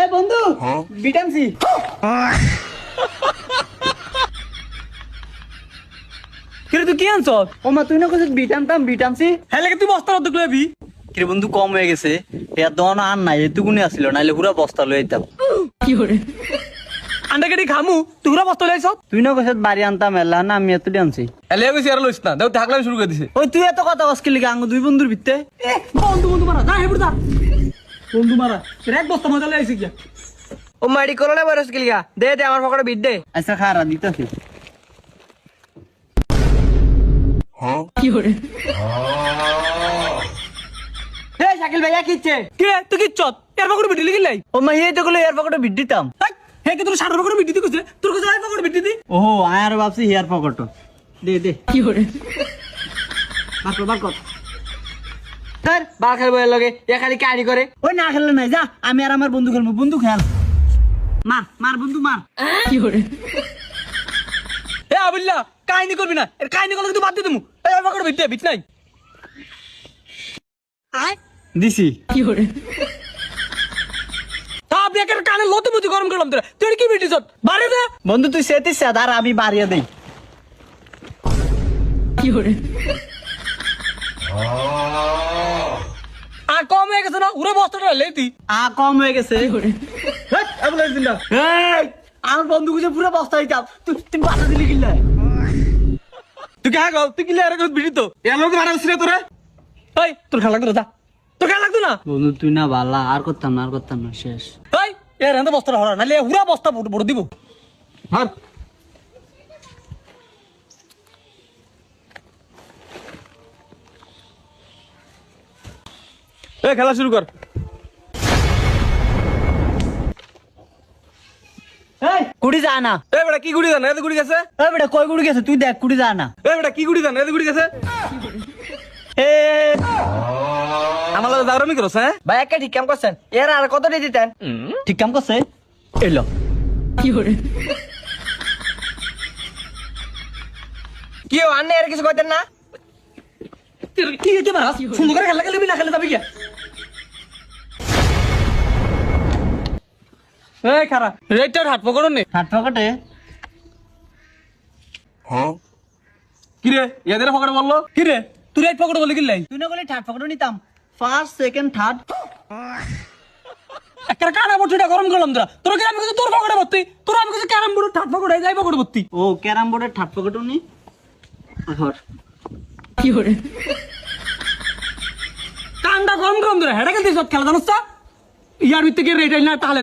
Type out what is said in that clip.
এ বন্ধু vitamin C কিরে তুই কি আনছ? ও মা তুই না কইছিস ভিটামিন সি হ্যাঁ লাগে তুই বস্তা অর্ধেক লবি। কিরে বন্ধু কম হয়ে গেছে এর দোকান আর নাই এটুকুনি আসছিল নাইলে পুরা বস্তা লই আইতাম আন্ডা কেটে খামু তুই পুরা বস্তা লইছ। তুই না কইছিস বাড়ি আনতাম এলা না আমি এত আনছি এলে কইছি আর লইছ না দেও থাকলাম শুরু করে দিছে। ওই তুই এত কথা কস কি লিগা আঙ্গু দুই বন্ধুর ভিত্তে বন্ধু বন্ধু মারা যা হেবুর যা বন্ধু মারা এক বস্তা মজা লাইছে কি ও মাড়ি করোনা ভাইরাস গিলগা দে দে আমার পকেটে বিট দে। আচ্ছা খারা দিতেছি হে শাকিল ভাইয়া কিচ্ছে কে তুই কি চত এর পকেটে বিটি লিখিলাই? ও মা এই তো গুলো এর পকেটে ভিড দিতাম হে কি তোর সাড়ে পকেটে বিটি দিছে তোর কাছে আই পকেটে বিটি দি। ওহো আয়ার ভাবছি হেয়ার পকেট দে দে বার কর স্যার বাল খেলবো এর লগে এ খালি কাহিনী করে। ওই না খেললে নাই যা আমি আর আমার বন্ধু খেলবো বন্ধু খেল মার মার বন্ধু মার এ আবিল্লা কাহিনী করবি না এর কাহিনী করলে তুই বাদ দিয়ে দিমু। এই ওর পকেটে বিটি বিট নাই দিছি তা আপনি একের কানে লতে মুতি গরম করলাম তোরা তুই কি বিটি চত বাড়ি দে। বন্ধু তুই সেতিস আর আমি বাড়িয়ে দেই আর কম হয়ে গেছে না উড়ে বস্তাটা লেতি কম হয়ে গেছে এই, আমার বন্ধু গুছে পুরো বস্তা দিতাম তুই বাধা দিলি কিল্লা তুই কে গো তুই কি লেয়ার বিটি তো এর লোক মারা ছিল তোরে। এই তোর খেলা লাগতো যা তোর খেলা লাগতো না। বন্ধু তুই না বালা আর করতাম না শেষ এই এর এন্ড বস্তাটা হরা নালে উড়া বস্তা বড় দিব। হার এ খেলা শুরু কর। এই কুড়ি যা না এ বেটা কি গুড়ি জানা এত গুড়ি গেছে। এই বেটা কয় কুড়ি গেছে তুই দেখ কুড়ি যা না এ বেটা কি গুড়ি জানা এত গুড়ি গেছে। এ আমার লাগে দারমি করছ হ্যাঁ। ভাই একটা ঠিক কাম করছেন এর আর কত দিয়ে দিতেন। ঠিক কাম করছে এলো কি আনে আর কিছু কইতেন না। কি হইতে মারাস সুন্দর করে খেলা খেলবি না খেলে যাবি কি। এই খারা রেটার হাত পকড় নে হাত পকেটে কি রে এদের পকড়ে বললো কি রে তুই রাইট পকড়ে বলি কিলাই তুই না বলে থার্ড পকেটে নিতাম ফার্স্ট সেকেন্ড থার্ড একটা কানা বটুটা গরম করলাম তোরা তোর কি আমি কিছু তোর পকড়ে ভর্তি তোর আমি কিছু ক্যারাম বোর্ড থার্ড পকড়ে যাই পকড়ে ভর্তি। ও ক্যারাম বোর্ডের থার্ড পকেটও নি ধর কানটা গরম করলাম তোরা হেডা খেলতে সব খেলা জানোস ইয়ার ভিতরে রেটাই না তাহলে